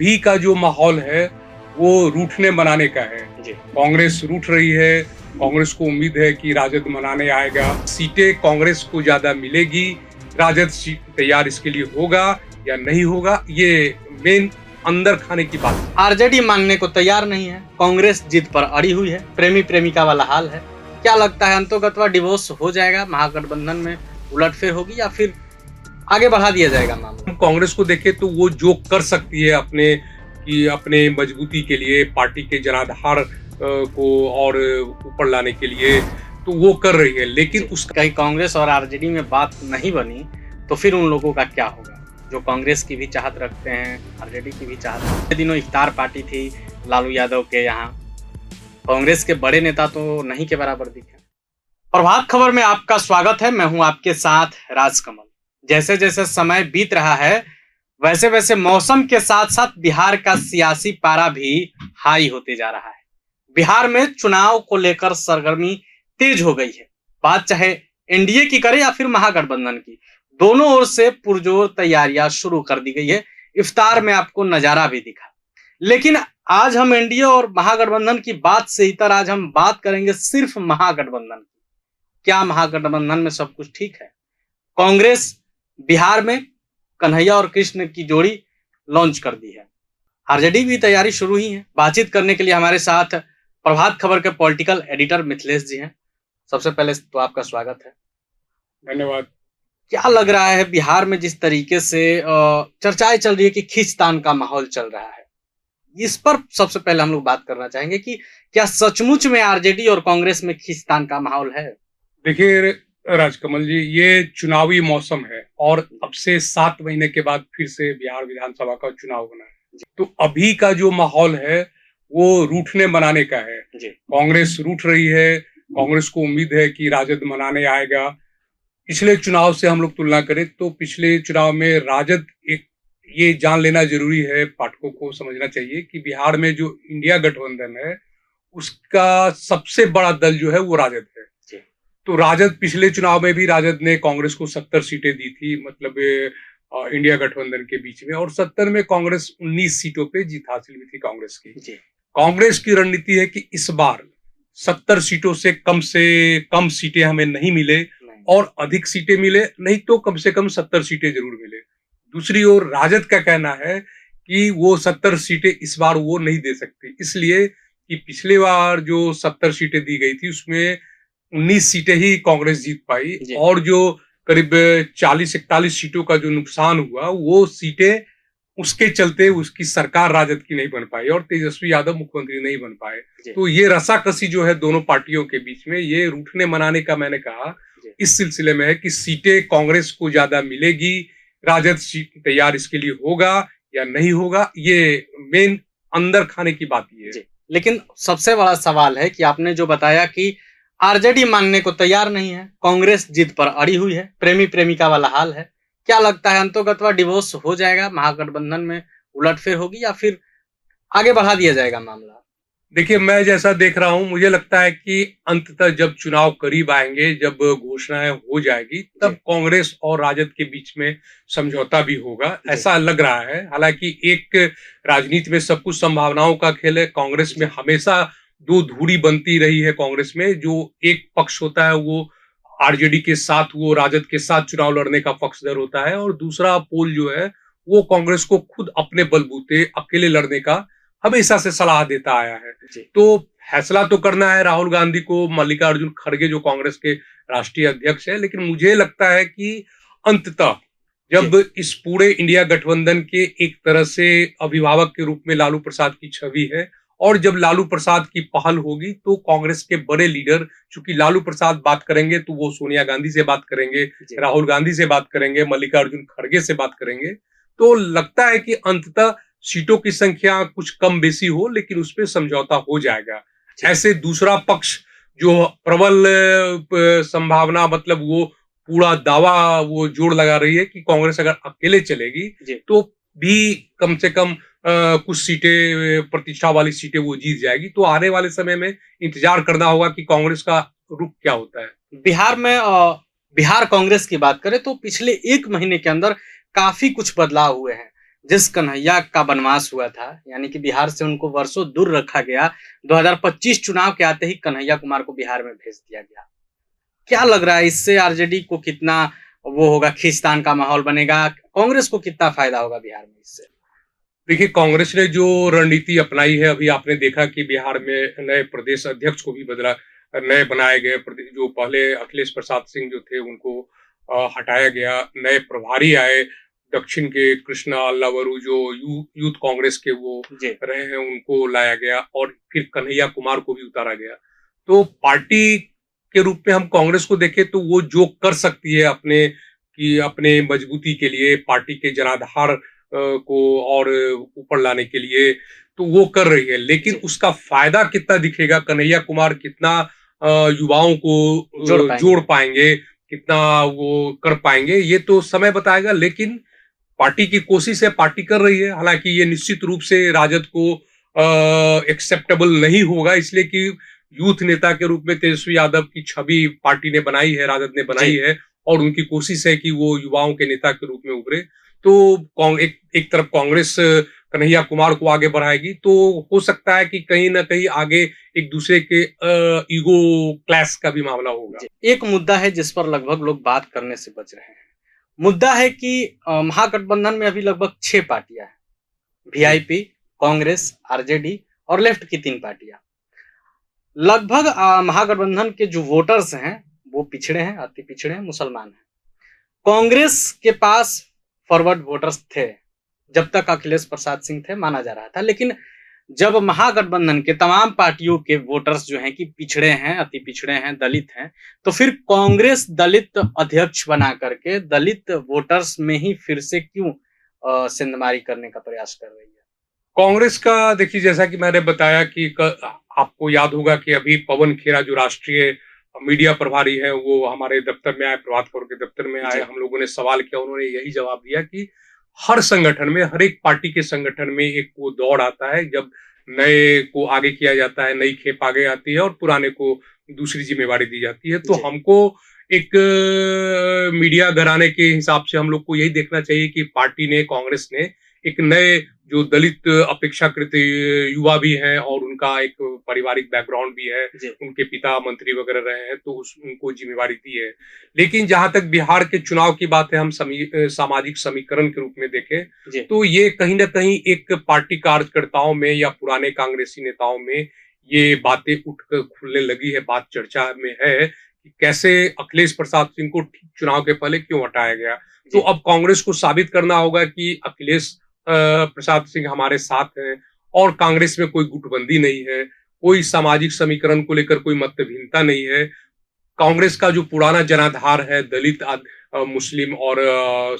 भी का जो माहौल है वो रूठने मनाने का है। जी। कांग्रेस रूठ रही है। कांग्रेस को उम्मीद है कि राजद मनाने आएगा। सीटें कांग्रेस को ज्यादा मिलेगी। राजद सीट तैयार इसके लिए होगा या नहीं होगा, ये मेन अंदर खाने की बात है। आरजेडी मानने को तैयार नहीं है, कांग्रेस जिद पर अड़ी हुई है, प्रेमी प्रेमिका वाला हाल है। क्या लगता है अंतोगत्वा डिवोर्स हो जाएगा, महागठबंधन में उलटफेर होगी या फिर आगे बढ़ा दिया जाएगा मामला? हम कांग्रेस को देखें तो वो जो कर सकती है अपने मजबूती के लिए, पार्टी के जनाधार को और ऊपर लाने के लिए, तो वो कर रही है। लेकिन उसका कहीं कांग्रेस और आरजेडी में बात नहीं बनी तो फिर उन लोगों का क्या होगा जो कांग्रेस की भी चाहत रखते हैं, आरजेडी की भी चाहत। दिनों इफ्तार पार्टी थी लालू यादव के यहाँ, कांग्रेस के बड़े नेता तो नहीं के बराबर दिखे। प्रभात खबर में आपका स्वागत है, मैं हूं आपके साथ राजकमल। जैसे जैसे समय बीत रहा है वैसे वैसे मौसम के साथ साथ बिहार का सियासी पारा भी हाई होते जा रहा है। बिहार में चुनाव को लेकर सरगर्मी तेज हो गई है। बात चाहे एनडीए की करे या फिर महागठबंधन की, दोनों ओर से पुरजोर तैयारियां शुरू कर दी गई है। इफ्तार में आपको नजारा भी दिखा। लेकिन आज हम एनडीए और महागठबंधन की बात से इतर आज हम बात करेंगे सिर्फ महागठबंधन की। क्या महागठबंधन में सब कुछ ठीक है? कांग्रेस बिहार में कन्हैया और कृष्ण की जोड़ी लॉन्च कर दी है। आरजेडी की तैयारी शुरू ही है। बातचीत करने के लिए हमारे साथ प्रभात खबर के पॉलिटिकल एडिटर मिथिलेश जी हैं। सबसे पहले तो आपका स्वागत है। धन्यवाद। क्या लग रहा है बिहार में जिस तरीके से चर्चाएं चल रही है कि खींचतान का माहौल चल रहा है, इस पर सबसे पहले हम लोग बात करना चाहेंगे कि क्या सचमुच में आरजेडी और कांग्रेस में खींचतान का माहौल है? देखिए राजकमल जी, ये चुनावी मौसम है और अब से 7 महीने के बाद फिर से बिहार विधानसभा का चुनाव होना है। तो अभी का जो माहौल है वो रूठने मनाने का है। कांग्रेस रूठ रही है। कांग्रेस को उम्मीद है कि राजद मनाने आएगा। पिछले चुनाव से हम लोग तुलना करें तो पिछले चुनाव में राजद ये जान लेना जरूरी है, पाठकों को समझना चाहिए कि बिहार में जो इंडिया गठबंधन है उसका सबसे बड़ा दल जो है वो राजद है। तो राजद पिछले चुनाव में भी राजद ने कांग्रेस को 70 सीटें दी थी, मतलब इंडिया गठबंधन के बीच में, और 70 में कांग्रेस 19 सीटों पे जीत हासिल हुई थी कांग्रेस की। कांग्रेस की रणनीति है कि इस बार 70 सीटों से कम सीटें हमें नहीं मिले और अधिक सीटें मिले, नहीं तो कम से कम 70 सीटें जरूर मिले। दूसरी ओर राजद का कहना है कि वो 70 सीटें इस बार वो नहीं दे सकती, इसलिए कि पिछले बार जो 70 सीटें दी गई थी उसमें 19 सीटें ही कांग्रेस जीत पाई और जो करीब 40-41 सीटों का जो नुकसान हुआ वो सीटें उसके चलते उसकी सरकार राजद की नहीं बन पाई और तेजस्वी यादव मुख्यमंत्री नहीं बन पाए। तो ये रसाकसी जो है दोनों पार्टियों के बीच में, ये रूठने मनाने का मैंने कहा इस सिलसिले में है कि सीटें कांग्रेस को ज्यादा मिलेगी, राजद सीट तैयार इसके लिए होगा या नहीं होगा, ये मेन अंदर खाने की बात ये है। लेकिन सबसे बड़ा सवाल है कि आपने जो बताया कि आरजेडी मानने को तैयार नहीं है, कांग्रेस जिद पर अड़ी हुई है, प्रेमी प्रेमिका वाला हाल है। क्या लगता है अंतोगत्वा डिवोर्स हो जाएगा, महागठबंधन में उलटफेर होगी या फिर आगे बढ़ा दिया जाएगा मामला? देखिए, मैं जैसा देख रहा हूं, मुझे लगता है कि अंततः जब चुनाव करीब आएंगे, जब घोषणाएं हो जाएगी, तब कांग्रेस और राजद के बीच में समझौता भी होगा, ऐसा लग रहा है। हालांकि एक राजनीति में सब कुछ संभावनाओं का खेल है। कांग्रेस में हमेशा दो धुरी बनती रही है। कांग्रेस में जो एक पक्ष होता है वो आरजेडी के साथ, वो राजद के साथ चुनाव लड़ने का पक्षधर होता है, और दूसरा पोल जो है वो कांग्रेस को खुद अपने बलबूते अकेले लड़ने का हमेशा से सलाह देता आया है। तो फैसला तो करना है राहुल गांधी को, मल्लिकार्जुन खड़गे जो कांग्रेस के राष्ट्रीय अध्यक्ष है, लेकिन मुझे लगता है कि अंततः जब इस पूरे इंडिया गठबंधन के एक तरह से अभिभावक के रूप में लालू प्रसाद की छवि है, और जब लालू प्रसाद की पहल होगी तो कांग्रेस के बड़े लीडर, चूंकि लालू प्रसाद बात करेंगे तो वो सोनिया गांधी से बात करेंगे, राहुल गांधी से बात करेंगे, मल्लिकार्जुन खड़गे से बात करेंगे, तो लगता है कि अंततः सीटों की संख्या कुछ कम बेसी हो लेकिन उसपे समझौता हो जाएगा। ऐसे दूसरा पक्ष जो प्रबल संभावना, मतलब वो पूरा दावा वो जोड़ लगा रही है कि कांग्रेस अगर अकेले चलेगी तो भी कम से कम कुछ सीटें, प्रतिष्ठा वाली सीटें वो जीत जाएगी। तो आने वाले समय में इंतजार करना होगा कि कांग्रेस का रुख क्या होता है। बिहार में बिहार कांग्रेस की बात करें तो पिछले 1 महीने के अंदर काफी कुछ बदलाव हुए हैं। जिस कन्हैया का वनवास हुआ था, यानी कि बिहार से उनको वर्षों दूर रखा गया, 2025 चुनाव के आते ही कन्हैया कुमार को बिहार में भेज दिया गया। क्या लग रहा है इससे आरजेडी को कितना वो होगा, खींचतान का माहौल बनेगा, कांग्रेस को कितना फायदा होगा बिहार में इससे? देखिए, कांग्रेस ने जो रणनीति अपनाई है, अभी आपने देखा कि बिहार में नए प्रदेश अध्यक्ष को भी बदला, नए बनाए गए जो पहले अखिलेश प्रसाद सिंह जो थे उनको हटाया गया, नए प्रभारी आए, दक्षिण के कृष्णा अल्लावरू जो यूथ कांग्रेस के वो जी। रहे हैं उनको लाया गया और फिर कन्हैया कुमार को भी उतारा गया। तो पार्टी के रूप में हम कांग्रेस को देखें तो वो जो कर सकती है अपने मजबूती के लिए, पार्टी के जनाधार को और ऊपर लाने के लिए, तो वो कर रही है। लेकिन उसका फायदा कितना दिखेगा, कन्हैया कुमार कितना युवाओं को जोड़ पाएंगे, कितना वो कर पाएंगे, ये तो समय बताएगा। लेकिन पार्टी की कोशिश है, पार्टी कर रही है। हालांकि ये निश्चित रूप से राजद को एक्सेप्टेबल नहीं होगा, इसलिए कि यूथ नेता के रूप में तेजस्वी यादव की छवि पार्टी ने बनाई है, राजद ने बनाई है, और उनकी कोशिश है कि वो युवाओं के नेता के रूप में उभरे। तो एक तरफ कांग्रेस कन्हैया कुमार को आगे बढ़ाएगी, तो हो सकता है कि कहीं ना कहीं आगे एक दूसरे के ईगो क्लैश का भी मामला होगा। एक मुद्दा है जिस पर लगभग लोग बात करने से बच रहे हैं। मुद्दा है कि महागठबंधन में अभी लगभग 6 पार्टियां हैं, वीआईपी, कांग्रेस, आरजेडी और लेफ्ट की 3 पार्टियां। लगभग महागठबंधन के जो वोटर्स हैं वो पिछड़े हैं, अति पिछड़े हैं, मुसलमान हैं। कांग्रेस के पास फॉरवर्ड वोटर्स थे, जब तक अखिलेश प्रसाद सिंह थे माना जा रहा था। लेकिन जब महागठबंधन के तमाम पार्टियों के वोटर्स जो हैं कि पिछड़े हैं, अति पिछड़े हैं, दलित हैं, तो फिर कांग्रेस दलित अध्यक्ष बना करके दलित वोटर्स में ही फिर से क्यों सिंधमारी करने का प्रयास कर रही है? कांग्रेस का देखिए, जैसा कि मैंने बताया कि आपको याद होगा कि अभी पवन खेरा जो राष्ट्रीय मीडिया प्रभारी है वो हमारे दफ्तर में आए, प्रभात खबर के दफ्तर में आए। हम लोगों ने सवाल किया, उन्होंने यही जवाब दिया कि हर संगठन में, हर एक पार्टी के संगठन में एक वो दौड़ आता है जब नए को आगे किया जाता है, नई खेप आगे आती है और पुराने को दूसरी जिम्मेवारी दी जाती है। तो हमको एक मीडिया घराने के हिसाब से हम लोग को यही देखना चाहिए कि पार्टी ने, कांग्रेस ने एक नए जो दलित अपेक्षाकृत युवा भी हैं और उनका एक पारिवारिक बैकग्राउंड भी है, उनके पिता मंत्री वगैरह रहे हैं, तो उनको जिम्मेवारी दी है। लेकिन जहां तक बिहार के चुनाव की बात है, हम सामाजिक समीकरण के रूप में देखें तो ये कहीं ना कहीं एक पार्टी कार्यकर्ताओं में या पुराने कांग्रेसी नेताओं में ये बातें उठ कर खुलने लगी है, बात चर्चा में है कि कैसे अखिलेश प्रसाद सिंह को ठीक चुनाव के पहले क्यों हटाया गया। तो अब कांग्रेस को साबित करना होगा कि अखिलेश प्रसाद सिंह हमारे साथ हैं और कांग्रेस में कोई गुटबंदी नहीं है, कोई सामाजिक समीकरण को लेकर कोई मतभिन्नता नहीं है। कांग्रेस का जो पुराना जनाधार है, दलित, मुस्लिम और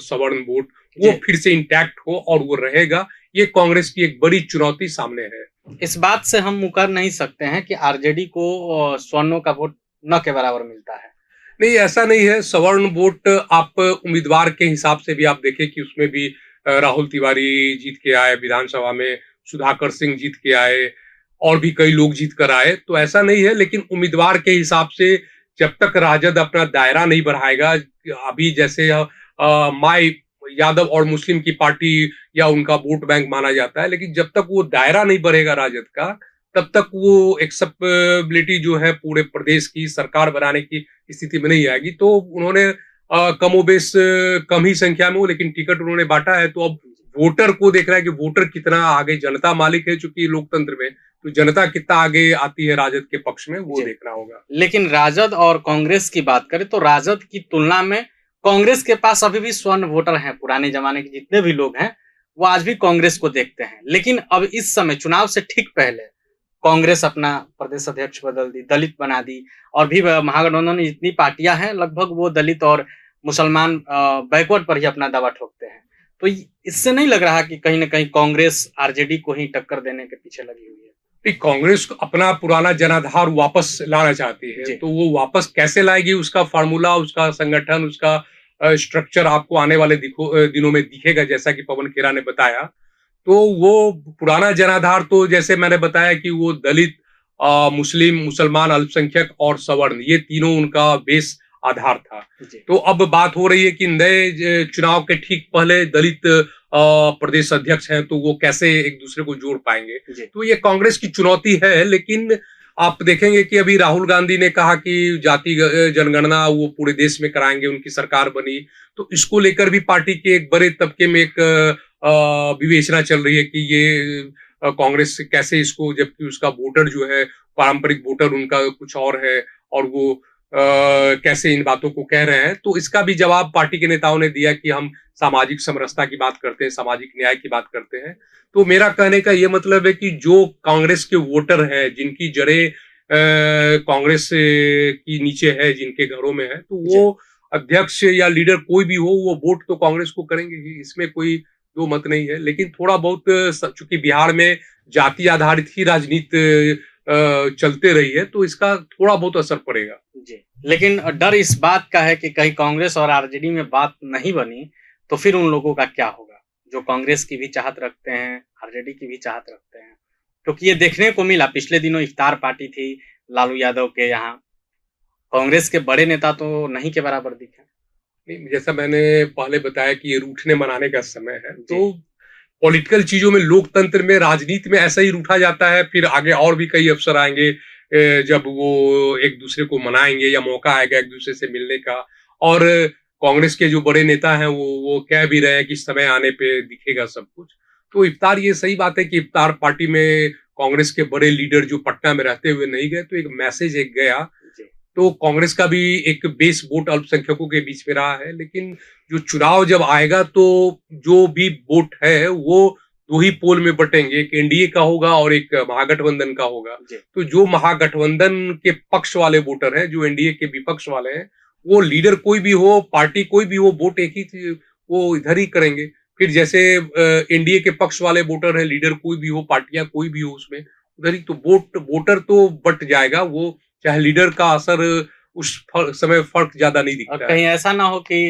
सवर्ण वोट, वो फिर से इंटैक्ट हो और वो रहेगा। ये कांग्रेस की एक बड़ी चुनौती सामने है। इस बात से हम मुकर नहीं सकते हैं कि आरजेडी को सवर्णों का वोट न के बराबर मिलता है। नहीं, ऐसा नहीं है। सवर्ण वोट आप उम्मीदवार के हिसाब से भी आप देखें कि उसमें भी राहुल तिवारी जीत के आए विधानसभा में, सुधाकर सिंह जीत के आए और भी कई लोग जीत कर आए, तो ऐसा नहीं है। लेकिन उम्मीदवार के हिसाब से जब तक राजद अपना दायरा नहीं बढ़ाएगा, अभी जैसे माई यादव और मुस्लिम की पार्टी या उनका वोट बैंक माना जाता है, लेकिन जब तक वो दायरा नहीं बढ़ेगा राजद का, तब तक वो एक्सेप्टेबिलिटी जो है पूरे प्रदेश की सरकार बनाने की स्थिति में नहीं आएगी। तो उन्होंने कमोबेश कम ही संख्या में हो, लेकिन टिकट उन्होंने बांटा है। तो अब वोटर को देखना है कि वोटर कितना आगे, जनता मालिक है चूंकि लोकतंत्र में, तो जनता कितना आगे आती है राजद के पक्ष में, वो देखना होगा। लेकिन राजद और कांग्रेस की बात करें तो राजद की तुलना में कांग्रेस के पास अभी भी स्वर्ण वोटर हैं। पुराने जमाने के जितने भी लोग हैं वो आज भी कांग्रेस को देखते हैं। लेकिन अब इस समय चुनाव से ठीक पहले कांग्रेस अपना प्रदेश अध्यक्ष बदल दी, दलित बना दी, और भी महागठबंधन में जितनी पार्टियां हैं लगभग वो दलित और मुसलमान बैकवर्ड पर ही अपना दावा ठोकते हैं। तो इससे नहीं लग रहा कि कहीं ना कहीं कांग्रेस आरजेडी को ही टक्कर देने के पीछे लगी हुई है? कांग्रेस अपना पुराना जनाधार वापस लाना चाहती है, तो वो वापस कैसे लाएगी, उसका फार्मूला, उसका संगठन, उसका स्ट्रक्चर आपको आने वाले दिनों में दिखेगा, जैसा कि पवन खेरा ने बताया। तो वो पुराना जनाधार तो जैसे मैंने बताया कि वो दलित, मुस्लिम, मुसलमान, अल्पसंख्यक और सवर्ण, ये तीनों उनका बेस आधार था। तो अब बात हो रही है कि नए चुनाव के ठीक पहले दलित प्रदेश अध्यक्ष हैं, तो वो कैसे एक दूसरे को जोड़ पाएंगे। जी। तो ये कांग्रेस की चुनौती है। लेकिन आप देखेंगे कि अभी राहुल गांधी ने कहा कि जाति जनगणना वो पूरे देश में कराएंगे, उनकी सरकार बनी, तो इसको लेकर भी पार्टी के एक बड़े तबके में एक विवेचना चल रही है कि ये कांग्रेस कैसे इसको, जबकि उसका वोटर जो है, पारंपरिक वोटर उनका कुछ और है, और वो कैसे इन बातों को कह रहे हैं। तो इसका भी जवाब पार्टी के नेताओं ने दिया कि हम सामाजिक समरसता की बात करते हैं, सामाजिक न्याय की बात करते हैं। तो मेरा कहने का ये मतलब है कि जो कांग्रेस के वोटर हैं, जिनकी जड़ें कांग्रेस की नीचे है, जिनके घरों में है, तो वो अध्यक्ष या लीडर कोई भी हो, वो वोट तो कांग्रेस को करेंगे ही, इसमें कोई दो मत नहीं है। लेकिन थोड़ा बहुत चूंकि बिहार में जाति आधारित ही राजनीति चलते रही है, तो इसका थोड़ा बहुत असर पड़ेगा। जी, लेकिन डर इस बात का है कि कहीं कांग्रेस और आरजेडी में बात नहीं बनी तो फिर उन लोगों का क्या होगा जो कांग्रेस की भी चाहत रखते हैं, आरजेडी की भी चाहत रखते हैं। क्योंकि ये देखने को मिला, पिछले दिनों इफ्तार पार्टी थी लालू यादव के यहाँ, कांग्रेस के बड़े नेता तो नहीं के बराबर दिखे। नहीं, जैसा मैंने पहले बताया कि ये रूठने मनाने का समय है, तो पॉलिटिकल चीजों में, लोकतंत्र में, राजनीति में ऐसा ही रूठा जाता है। फिर आगे और भी कई अवसर आएंगे जब वो एक दूसरे को मनाएंगे या मौका आएगा एक दूसरे से मिलने का। और कांग्रेस के जो बड़े नेता हैं वो कह भी रहे हैं कि समय आने पे दिखेगा सब कुछ। तो इफ्तार, ये सही बात है कि इफ्तार पार्टी में कांग्रेस के बड़े लीडर जो पटना में रहते हुए नहीं गए, तो एक मैसेज एक गया। तो कांग्रेस का भी एक बेस वोट अल्पसंख्यकों के बीच में रहा है। लेकिन जो चुनाव जब आएगा, तो जो भी वोट है वो दो ही पोल में बटेंगे, एक एनडीए का होगा और एक महागठबंधन का होगा। तो जो महागठबंधन के पक्ष वाले वोटर हैं, जो एनडीए के विपक्ष वाले हैं, वो लीडर कोई भी हो, पार्टी कोई भी हो, वोट एक ही वो इधर ही करेंगे। फिर जैसे एनडीए के पक्ष वाले वोटर हैं, लीडर कोई भी हो, पार्टियां कोई भी हो, उसमें उधर ही तो वोटर तो बट जाएगा। वो चाहे लीडर का असर उस समय फर्क ज्यादा नहीं दिखता। और कहीं ऐसा ना हो कि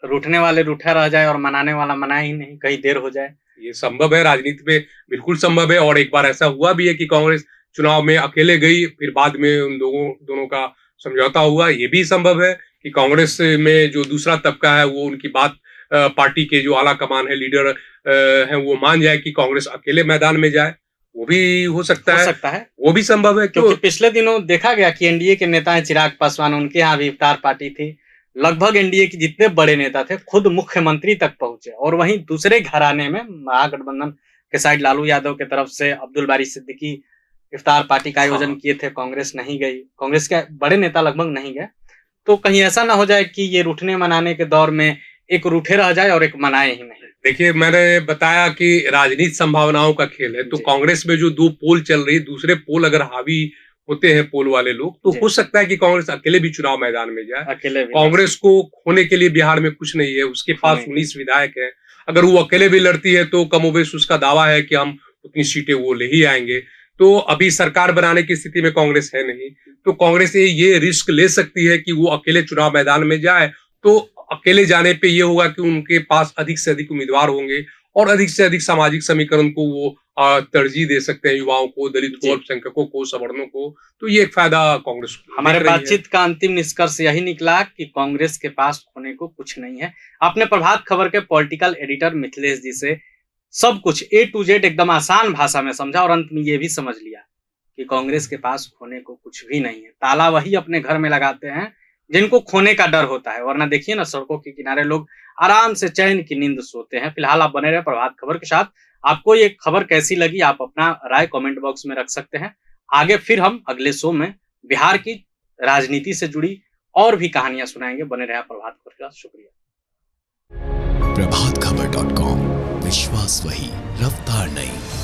रूठने वाले रूठा रह जाए और मनाने वाला मनाए ही नहीं, कहीं देर हो जाए। ये संभव है, राजनीति में बिल्कुल संभव है। और एक बार ऐसा हुआ भी है कि कांग्रेस चुनाव में अकेले गई, फिर बाद में उन दोनों का समझौता हुआ। ये भी संभव है कि कांग्रेस में जो दूसरा तबका है, वो उनकी बात पार्टी के जो आला कमान है, लीडर है, वो मान जाए कि कांग्रेस अकेले मैदान में जाए। वो भी हो सकता है, वो भी संभव है। क्योंकि पिछले दिनों देखा गया कि एनडीए के नेता हैं चिराग पासवान, उनके यहाँ भी इफ्तार पार्टी थी। लगभग एनडीए के जितने बड़े नेता थे खुद मुख्यमंत्री तक पहुंचे। और वहीं दूसरे घराने में महागठबंधन के साइड लालू यादव के तरफ से अब्दुल बारी सिद्दीकी इफ्तार पार्टी का आयोजन किए थे, कांग्रेस नहीं गई, कांग्रेस के बड़े नेता लगभग नहीं गए। तो कहीं ऐसा ना हो जाए कि ये रूठने मनाने के दौर में एक रूठे रह जाए और एक मनाए ही नहीं। देखिए, मैंने बताया कि राजनीति संभावनाओं का खेल है। तो कांग्रेस में जो दो पोल चल रही है, दूसरे पोल अगर हावी होते हैं पोल वाले लोग, तो हो सकता है कि कांग्रेस अकेले भी चुनाव मैदान में जाए। अकेले भी कांग्रेस को खोने के लिए बिहार में कुछ नहीं है, उसके पास 19 विधायक है। अगर वो अकेले भी लड़ती है तो कमोबेश उसका दावा है कि हम उतनी सीटें वो ले ही आएंगे। तो अभी सरकार बनाने की स्थिति में कांग्रेस है नहीं, तो कांग्रेस ये रिस्क ले सकती है कि वो अकेले चुनाव मैदान में जाए। तो अकेले जाने पे ये होगा कि उनके पास अधिक से अधिक उम्मीदवार होंगे और अधिक से अधिक सामाजिक समीकरण को वो तरजीह दे सकते हैं, युवाओं को, दलित को, अल्पसंख्यकों को, सवर्णों को। तो ये एक फायदा कांग्रेस को। हमारे बातचीत का अंतिम निष्कर्ष यही निकला कि कांग्रेस के पास खोने को कुछ नहीं है। आपने प्रभात खबर के पॉलिटिकल एडिटर मिथिलेश जी से सब कुछ A to Z एकदम आसान भाषा में समझा और अंत में ये भी समझ लिया कि कांग्रेस के पास खोने को कुछ भी नहीं है। ताला वही अपने घर में लगाते हैं जिनको खोने का डर होता है, वरना देखिए ना, सड़कों के किनारे लोग आराम से चैन की नींद सोते हैं। फिलहाल आप बने रहे प्रभात खबर के साथ। आपको ये खबर कैसी लगी, आप अपना राय कमेंट बॉक्स में रख सकते हैं। आगे फिर हम अगले शो में बिहार की राजनीति से जुड़ी और भी कहानियां सुनाएंगे। बने रहे प्रभात खबर के साथ। शुक्रिया। प्रभातखबर.com, विश्वास वही, रफ्तार नहीं।